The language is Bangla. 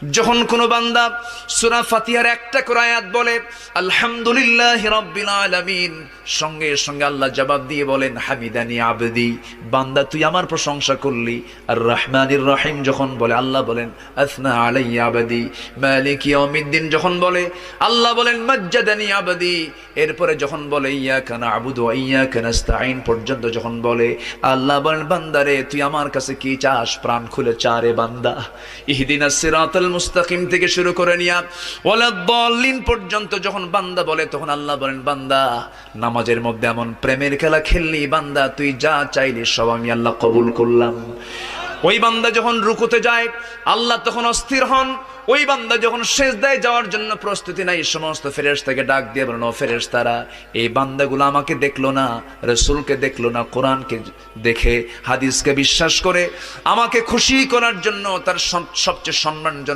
যখন কোনো বান্দা সূরা ফাতিহার একটা করে আয়াত বলে আলহামদুলিল্লাহি রাব্বিল আলামিন, সঙ্গে সঙ্গে আল্লাহ জবাব দিয়ে বলেন হামিদানি আবদি, বান্দা তুই আমার প্রশংসা করলি। আর রহমানির রহিম যখন বলে আল্লাহ বলেন আসনা আলাইয়া আবদি। মালিক ইয়াউমিদ্দিন যখন বলে আল্লাহ বলেন মাজ্জাদানি আবদি। এরপরে যখন বলে ইয়াকা না'বুদু ওয়া ইয়াকা নাস্তাঈন পর্যন্ত যখন বলে আল্লাহ বলেন বান্দারে তুই আমার কাছে কি চাস, প্রাণ খুলে চারে বান্দা। ইহদিনাস সিরাতাল মুস্তাকিম থেকে শুরু করে নিয়া ওয়ালাদ-দাল্লিন পর্যন্ত যখন বান্দা বলে তখন আল্লাহ বলেন বান্দা নামাজের মধ্যে এমন প্রেমের খেলা খেললি বান্দা, তুই যা চাইলি সব আমি আল্লাহ কবুল করলাম। ওই বান্দা যখন রুকুতে যায় আল্লাহ তখন অস্থির হন। ওই বান্দা যখন সিজদায় যাওয়ার জন্য প্রস্তুতি নাই, সমস্ত ফেরেশতাকে ডাক দিয়ে বলেন ও ফেরেশতারা, এই বান্দাগুলো আমাকে দেখলো না, রাসূলকে দেখলো না, কোরআনকে দেখে হাদিসকে বিশ্বাস করে আমাকে খুশি করার জন্য তার সবচেয়ে সম্মানজনক